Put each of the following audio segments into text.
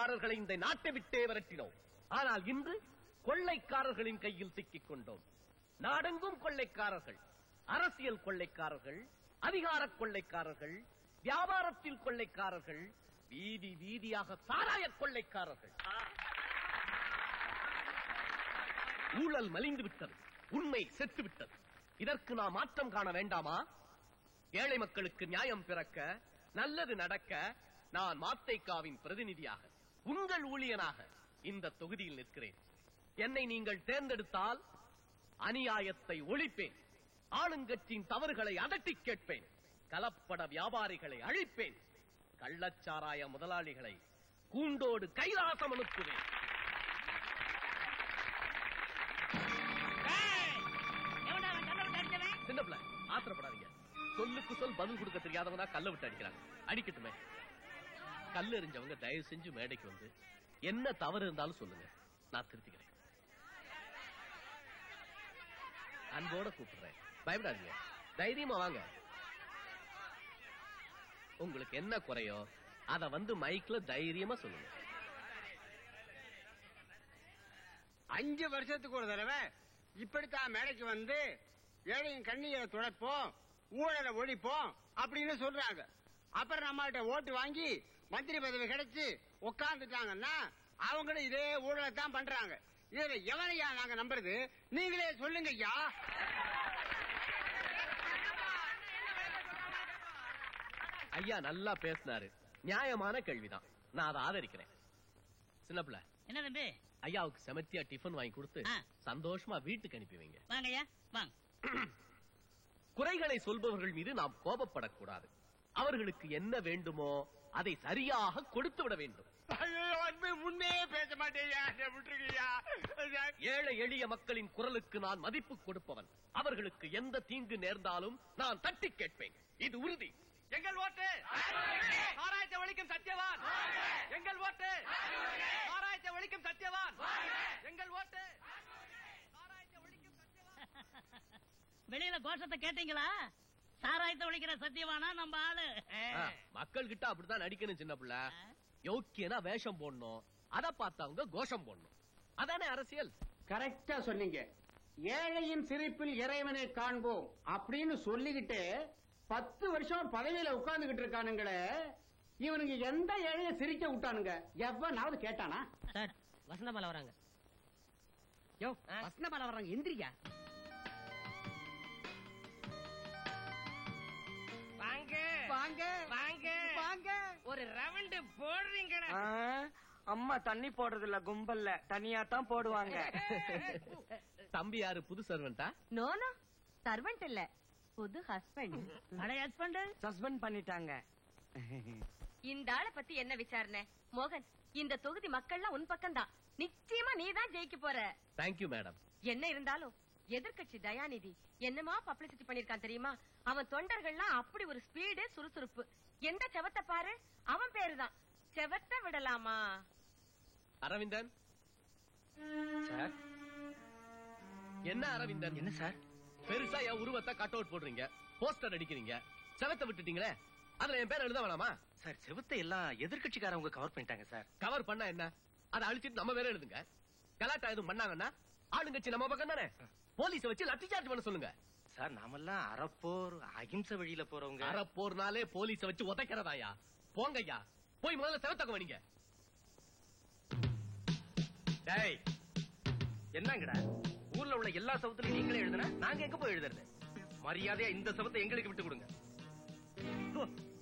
கொள்ளைக்காரர்களை இந்த நாட்டை விட்டே விரட்டினோம். ஆனால் இன்று கொள்ளைக்காரர்களின் கையில் சிக்கிக் கொண்டோம். நாடெங்கும் கொள்ளைக்காரர்கள், அரசியல் கொள்ளைக்காரர்கள், அதிகார கொள்ளைக்காரர்கள், வியாபாரத்தில் கொள்ளைக்காரர்கள், வீதி வீதியாக சாராய கொள்ளைக்காரர்கள். ஊழல் மலிந்து விட்டது, உண்மை செத்து விட்டது. இதற்கு நாம் மாற்றம் காண வேண்டாமா? ஏழை மக்களுக்கு நியாயம் பிறக்க, நல்லது நடக்க நான் மாத்தைக்காவின் பிரதிநிதியாக, உங்கள் ஊழியனாக இந்த தொகுதியில் நிற்கிறேன். என்னை நீங்கள் தேர்ந்தெடுத்தால் அநியாயத்தை ஒழிப்பேன், ஆளுங்கட்சியின் தவறுகளை அதட்டி கேட்பேன், கலப்பட வியாபாரிகளை அழிப்பேன், கள்ளச்சாராய முதலாளிகளை கூண்டோடு கைலாசம் அனுப்புவேன். சின்ன பிள்ளை ஆத்திரப்படாதீங்க. சொல்லுக்கு சொல் பதில் கொடுக்க தெரியாதவனா கல்ல விட்டு அடிக்கிறாங்க. அடிக்கட்டுமே. கல்லு எறிஞ்சவங்க தயவு செஞ்சு மேடைக்கு வந்து என்ன தவறு இருந்தாலும் சொல்லுங்க, நான் திருத்திக்கிறேன். அன்போட கூப்பிடுறேன், பயப்படாதீங்க, தைரியமா வாங்க. உங்களுக்கு என்ன குறையோ அத வந்து மைக்ல தைரியமா சொல்லுங்க. 5 வருஷத்துக்கு ஒரு தடவை இப்படித்தான் மேடைக்கு வந்து ஏழையின் கண்ணீரை துடைப்போம், ஊழலை ஒழிப்போம் அப்படின்னு சொல்றாங்க. அப்புறம் நம்மகிட்ட ஓட்டு வாங்கி மந்திரி பதவி கிடைச்சு உட்கார்ந்துட்டாங்கன்னா அவங்களும் இதே ஊழலை தான் பண்றாங்க. இதுல எவனையா நாங்க நம்புறது? நீங்களே சொல்லுங்க ஐயா. ஐயா நல்லா பேசினாரு, நியாயமான கேள்விதான், நான் அதை ஆதரிக்கிறேன். சின்ன பிள்ளை என்ன தம்பி, ஐயாவுக்கு செமத்தியா டிஃபன் வாங்கி கொடுத்து சந்தோஷமா வீட்டுக்கு அனுப்பி வைங்க. வாங்கய்யா வாங்க. குறைகளை சொல்பவர்கள் மீது நாம் கோபப்படக்கூடாது. அவர்களுக்கு என்ன வேண்டுமோ அதை சரியாக கொடுத்து விட வேண்டும். முன்னே பேச மாட்டேயா, ஏழை எளிய மக்களின் குரலுக்கு நான் மதிப்பு கொடுப்பவன். அவர்களுக்கு எந்த தீங்கு நேர்ந்தாலும் நான் தட்டி கேட்பேன், இது உறுதி. எங்கள் ஓட்டு சாராயத்தை ஒழிக்கும் சத்தியவான், எங்கள் ஓட்டு சாராயத்தை ஒழிக்கும் சத்தியவான், எங்கள் ஓட்டு சாராயத்தை ஒழிக்கும் சத்தியவான். வெளியில கோஷத்தை கேட்டீங்களா? சாராயத்தை ஒழிக்கிற சத்தியவானா நம்ம ஆளு. மக்கள் கிட்ட அப்படித்தான் நடிக்கணும். சின்ன பிள்ளை யோக்கியனா வேஷம் போடணும், அத பார்த்தவங்க கோஷம் போடணும், அதானே அரசியல். கரெக்டா சொன்னீங்க. ஏழையின் சிரிப்பில் இறைவனை காண்போம் அப்படின்னு சொல்லிக்கிட்டு 10 வருஷம் பதவியில உட்கார்ந்துகிட்டு இருக்கானுங்களே, இவனுங்க எந்த ஏழைய சிரிக்க விட்டானுங்க? எவனாவது கேட்டானா? சார் வசந்தபால வராங்க. யோ வசந்தபால வராங்க, எந்திரியா. வாங்க வாங்க வாங்க வாங்க. ஒரு ரவுண்டு போடுறீங்களா? அம்மா தண்ணி போடுறது இல்ல, கும்பல்ல தனியா தான் போடுவாங்க. தம்பி யாரு, புது சர்வெண்டா? நோ நோ, சர்வெண்ட் இல்ல, புது ஹஸ்பண்ட். அடைய ஹஸ்பண்ட் சஸ்பெண்ட் பண்ணிட்டாங்க. இந்த ஆளை பத்தி என்ன விசாரணை? மோகன், இந்த தொகுதி மக்கள்லாம் உன் பக்கம் தான். நிச்சயமா நீ தான் ஜெயிக்க போற. Thank you madam. என்ன இருந்தாலும் எதிர்கட்சி தயாநிதி என்னமா பப்ளிசிட்டி பண்ணிருக்கான் தெரியுமா? அவன் தொண்டர்கள்லாம் அப்படி ஒரு ஸ்பீடு, சுறுசுறுப்பு. எந்த செவத்தை பாரு, அவன் பேருதான். செவத்தை விடலாமா? அரவிந்தன் சார். என்ன அரவிந்தன்? என்ன சார் பெருசா என் உருவத்தை கட் அவுட் போடுறீங்க, போஸ்டர் அடிக்கிறீங்க, செவத்தை விட்டுட்டீங்களே, அதுல என் பேர் எழுத வேணாமா? சார் செவத்தை எல்லாம் எதிர்கட்சிக்காரவங்க கவர் பண்ணிட்டாங்க சார். கவர் பண்ணா என்ன, அதை அழிச்சிட்டு நம்ம பேர எழுதுங்க. கலாட்டா எதுவும் பண்ணாங்கன்னா ஆளுங்கட்சி நம்ம பக்கம் தானே, போலீஸ வச்சு லட்டி சார்ஜ் பண்ண சொல்லுங்க. சார் நாமெல்லாம் அறப்போர் அகிம்சை வழியில போறவங்க. அறப்போர்னாலே போலீஸ வச்சு உதைக்கிறதாயா? போங்கய்யா, போய் முதல்ல செவத்தக்க வணிங்க. டேய் என்னங்கடா, ஊர்ல உள்ள எல்லா சவத்திலையும் நீங்களே எழுதுனா நாங்க எங்க போய் எழுதுறது? மரியாதையா இந்த சவத்தை எங்களுக்கு விட்டு கொடுங்க.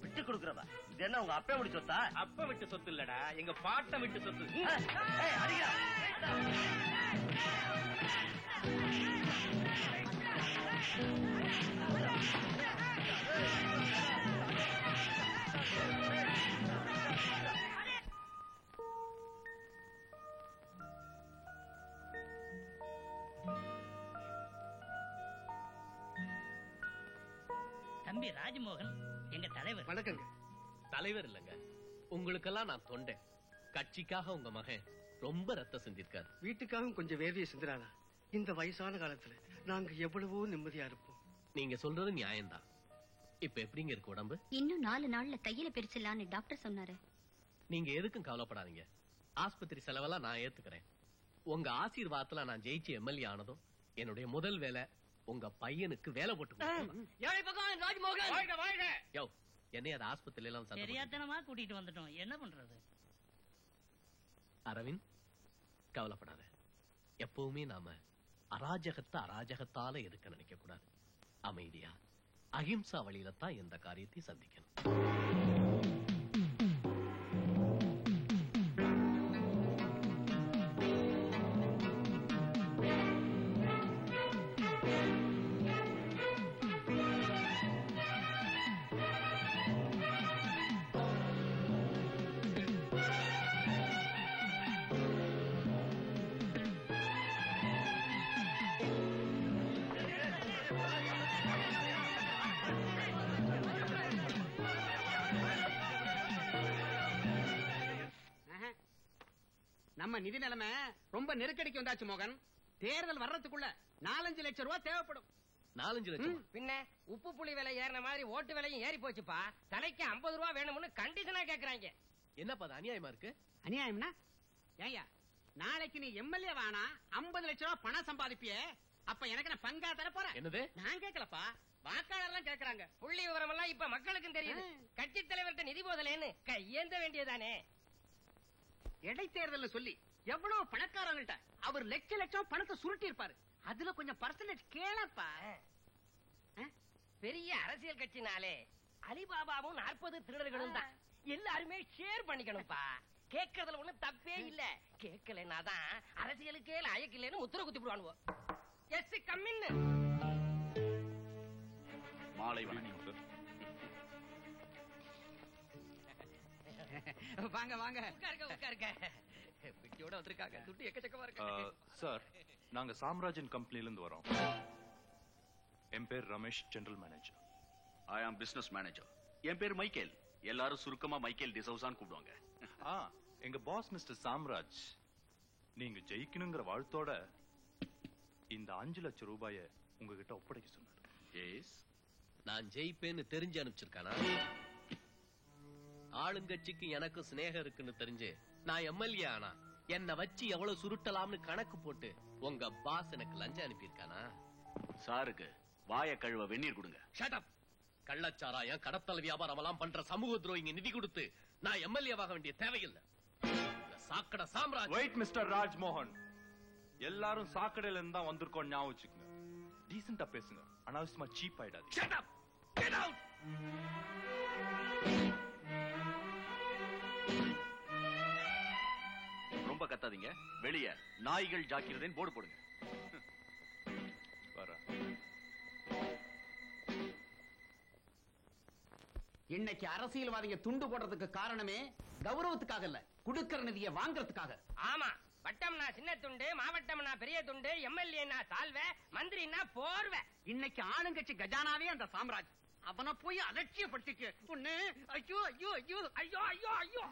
விட்டு கொடுக்கறதா? இது என்ன உங்க அப்பா விட்டு சொத்தா? அப்ப விட்டு சொத்து இல்லடா, எங்க பாட்ட விட்டு சொத்து. தம்பி ராஜமோகன் எங்க தலைவர். வணக்கங்க. தலைவர் இல்லங்க, உங்களுக்கெல்லாம் நான் தொண்டேன். கட்சிக்காக உங்க மகன் ரொம்ப ரத்தம் செஞ்சிருக்காரு. வீட்டுக்காகவும் கொஞ்சம் வேதியை செஞ்சிடாதா? இந்த வயசான காலத்துல நாங்க எவ்வளவோ நிம்மதியா இருப்போம். நீங்க சொல்றது நியாயம்தான். இப்ப எப்படிங்க இருக்கு உடம்பு? இன்னும் 4 நாள்ல தையல பிரிச்சிடலான்னு டாக்டர் சொன்னாரு. நீங்க எதுக்கும் கவலைப்படாதீங்க, ஆஸ்பத்திரி செலவெல்லாம் நான் ஏத்துக்கிறேன். உங்க ஆசீர்வாதத்துல நான் ஜெயிச்சு எம்எல்ஏ ஆனதும் என்னுடைய முதல் வேலை உங்க பையனுக்கு வேலை போட்டு கொடுக்கணும். ஏழை பக்கம் ராஜ்மோகன். வாழ்க வாழ்க. யோ, என்னைய அது ஆஸ்பத்திரியில எல்லாம் சத்தம் போட்டு- தெரியாதனமா கூட்டிட்டு வந்துட்டோம், என்ன பண்றது? அரவிந்த், கவலைப்படாத. எப்பவுமே நாம அராஜகத்தை அராஜகத்தால எதுக்க நினைக்க கூடாது. அமைதியா அகிம்சா வழியில தான் எந்த காரியத்தையும் சந்திக்கணும். நம்ம நிதி நிலைமை ரொம்ப நெருக்கடிக்கு வந்தாச்சு மோகன். தேர்தல் வர்றதுக்குள்ள 4-5 லட்சம் ரூபாய் தேவைப்படும். 4-5 லட்சம். பின்ன உப்பு புளி விலை ஏறின மாதிரி ஓட்டு விலையும் ஏறி போச்சுப்பா. தலைக்கு 50 ரூபா வேணும்னு கண்டிஷனா கேக்குறாங்க. என்னப்பா அது அநியாயமா இருக்கு? அநியாயம்னா ஏய்யா, நாளைக்கு நீ எம்எல்ஏ வானா 50 லட்சம் ரூபாய் பணம் சம்பாதிப்பியே, அப்ப எனக்கு நான் பங்கா தர போறேன். என்னது? நான் கேட்கலப்பா, வாக்காளர்லாம் கேட்கறாங்க. புள்ளி விவரம் எல்லாம் இப்ப மக்களுக்கும் தெரியுது. கட்சி தலைவர்கிட்ட நிதி போதலேன்னு கையேந்த வேண்டியதானே. இடைத்தேர்தல் சொல்லி எவ்வளவு பணக்காரங்கள்ட்ட அவர் லட்சம் பணத்தை சுருட்டி இருப்பாரு. அதுல கொஞ்சம் பர்சன்டேஜ் கேளப்பா. பெரிய அரசியல் கட்சினாலே அலிபாபாவும் 40 திருடர்களும் தான். எல்லாருமே ஷேர் பண்ணிக்கணும்பா. கேட்கறதுல ஒண்ணும் தப்பே இல்ல. கேட்கலன்னா தான் அரசியலுக்கே லாயக்கில்லைன்னு முத்திர குத்தி விடுவானுவோ. எஸ் கம்மின்னு மாலை வணக்கம். வாங்க வாங்க. உட்காருங்க. பிட்டியோட வந்திருக்காங்க. துட்டு எக்கச்சக்கமா இருக்கு. சார், நாங்க சாம்ராஜ்யன் கம்பெனில இருந்து வரோம். என் பேர் ரமேஷ், ஜெனரல் மேனேஜர். ஐ ஆம் பிசினஸ் மேனேஜர். என் பேர் மைக்கேல். எல்லாரும் சுருக்கமா மைக்கேல் டிசவுசான்னு கூப்பிடுவாங்க. எங்க பாஸ் மிஸ்டர் சாம்ராஜ் நீங்க ஜெயிக்கணுங்கிற வாழ்த்தோட இந்த 5 லட்சம் ரூபாய உங்ககிட்ட ஒப்படைக்க சொன்னார். எஸ். நான் ஜெயிப்பேன்னு தெரிஞ்சு அனுப்பிச்சிருக்கானா? ஆளுங்கட்சிக்கு எனக்கு சிநேகம் இருக்குன்னு தெரிஞ்சு நான் எம்எல்ஏ ஆனா என்ன வச்சு எவ்வளவு சுருட்டலாம்னு கணக்கு போட்டு உங்க பாஸ் எனக்கு லஞ்சம் அனுப்பியிருக்கானா? சாருக்கு வாய கழுவ வெந்நீர் கொடுங்க. Shut up. கள்ளச்சாராயம், கடத்தல் வியாபாரம் எல்லாம் பண்ற சமூக துரோகிங்க நிதி கொடுத்து நான் எம்எல்ஏவாக வேண்டிய தேவையில்லை. சாக்கடை சாம்ராஜ். வெயிட் மிஸ்டர் ராஜ்மோகன், எல்லாரும் சாக்கடையில இருந்து தான் வந்திருக்கோம், ஞாபகம் வச்சுக்கோங்க. டீசென்ட்டா பேசுங்க, அனாவசியமா சீப் ஆயிடாது. Shut up. Get out. ரொம்ப கத்தாதீங்க. வெளிய நாய்கள் ஜாக்கிரதைன்னு போர்டு போடுங்க. இன்னைக்கு அரசியல்வாதிங்க துண்டு போடுறதுக்கு காரணமே கௌரவத்துக்காக இல்ல, குடுக்கற நிதியை வாங்கறதுக்காக. ஆமா, வட்டம்னா சின்ன துண்டு, மாவட்டம்னா பெரிய துண்டு, எம்எல்ஏனா சால்வை, மந்திரினா போர்வை. இன்னைக்கு ஆளுங்கட்சி கஜானாவே அந்த சாம்ராஜ். அவனை போய் அலட்சியப்படுத்திட்டு ஒண்ணு. ஐயோ ஐயோ ஐயோ ஐயோ ஐயோ ஐயோ.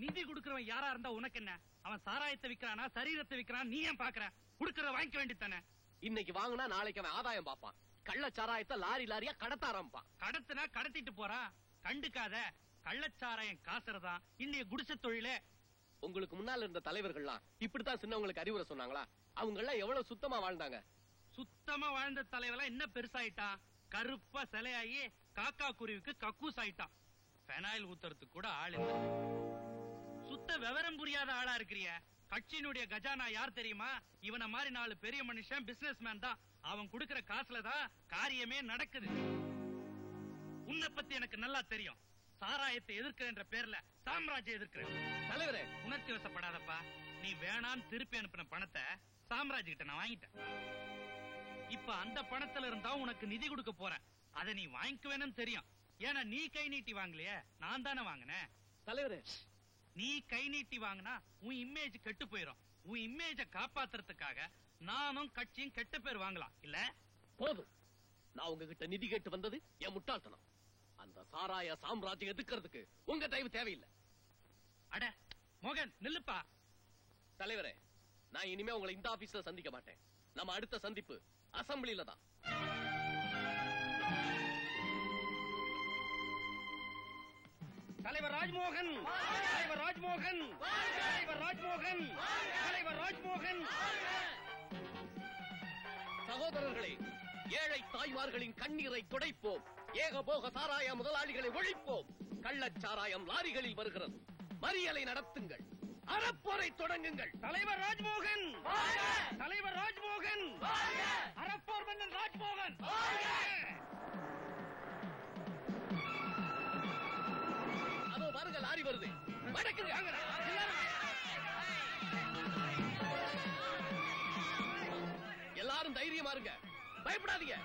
நிதி கொடுக்கறவன் யாரா இருந்தா உனக்கு என்ன? அவன் சாராயத்தை விக்கிறானா சரீரத்தை விக்கிறான், நீ ஏன் பாக்குற? குடுக்கறத வாங்கிக்க வேண்டியதானே. இன்னைக்கு வாங்கினா நாளைக்கு அவன் ஆதாயம் பார்ப்பான். கள்ளச்சாராயத்தை லாரி லாரியா கடத்த ஆரம்பிப்பான். கடத்துனா கடத்திட்டு போறான், கண்டுக்காத. கள்ளச்சாராயம் காசுறதான் இன்னைய குடிசை தொழிலே. உங்களுக்கு முன்னால இருந்த தலைவர்கள்லாம் இப்படித்தான் சின்னவங்களுக்கு அறிவுரை சொன்னாங்களா? அவங்க எல்லாம் எவ்வளவு சுத்தமா வாழ்ந்தாங்க. சுத்தமா வாழ்ந்த தலைவெல்லாம் என்ன பெருசாயிட்டான்? கருப்பா சிலையாயி காக்கா குருவிக்கு கக்கூஸ் ஆயிட்டான். பெனாயில் ஊத்துறதுக்கு கூட ஆள் இல்ல. சுத்த விவரம் புரியாத ஆளா இருக்கிறிய. கட்சியினுடைய கஜானா யார் தெரியுமா? இவன மாதிரி 4 பெரிய மனுஷன் பிசினஸ் மேன் தான். அவன் கொடுக்கிற காசுலதான் காரியமே நடக்குது. உன்னை பத்தி எனக்கு நல்லா தெரியும். சாராயத்தை எதிர்க்கிற பேர்ல சாம்ராஜ்யம் எதிர்க்கிறேன். தலைவரே, உணர்ச்சி வசப்படாதப்பா. நீ வேணான்னு திருப்பி அனுப்பின பணத்தை சாம்ராஜ் கிட்ட நான் வாங்கிட்டேன். இப்ப அந்த பணத்துல இருந்தா உனக்கு நிதி கொடுக்க போறேன். அதை நீ வாங்கிக்குவேன்னு தெரியும். ஏன்னா நீ கை நீட்டி வாங்கலையே, நான் தானே வாங்கினேன். தலைவரே, நீ கை நீட்டி வாங்கினா உன் இமேஜ் கெட்டு போயிடும். உன் இமேஜ காப்பாத்துறதுக்காக நானும் கட்சியும் கெட்ட பேர் வாங்கலாம் இல்ல? போதும். நான் உங்ககிட்ட நிதி கேட்டு வந்தது என் முட்டாள்தனம். அந்த சாராய சாம்ராஜ்யம் எதுக்கிறதுக்கு உங்க தயவு தேவையில்லை. அட மோகன் நில்லுப்பா. தலைவரே, நான் இனிமே உங்களை இந்த ஆபீஸ்ல சந்திக்க மாட்டேன். நம்ம அடுத்த சந்திப்பு அசம்பிளில தான். தலைவர் ராஜ்மோகன், தலைவர் ராஜ்மோகன். ராஜ்மோகன் தலைவர் ராஜ்மோகன் தலைவர் ராஜ்மோகன். சகோதரர்களே, ஏழை தாய்மார்களின் கண்ணீரை துடைப்போம். ஏகபோக சாராய முதலாளிகளை ஒழிப்போம். கள்ளச்சாராயம் லாரிகளில் வருகிறது. மறியலை நடத்துங்கள். அறப்போரை தொடங்குங்கள். தலைவர் ராஜ்மோகன் தலைவர் ராஜ்மோகன் அறப்போர் மன்னன் ராஜ்மோகன். அதோ பாருங்க, லாரி வருது. வடக்குங்க. எல்லாரும் தைரியமா இருங்க, பயப்படாதீங்க.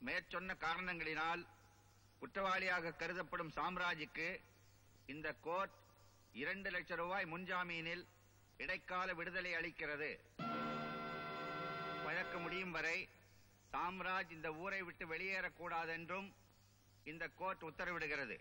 மேற்சொன்ன காரணங்களினால் குற்றவாளியாக கருதப்படும் சாம்ராஜுக்கு இந்த கோர்ட் 2 லட்சம் ரூபாய் முன்ஜாமீனில் இடைக்கால விடுதலை அளிக்கிறது. வழக்கு முடியும் வரை சாம்ராஜ் இந்த ஊரை விட்டு வெளியேறக்கூடாதென்றும் இந்த கோர்ட் உத்தரவிடுகிறது.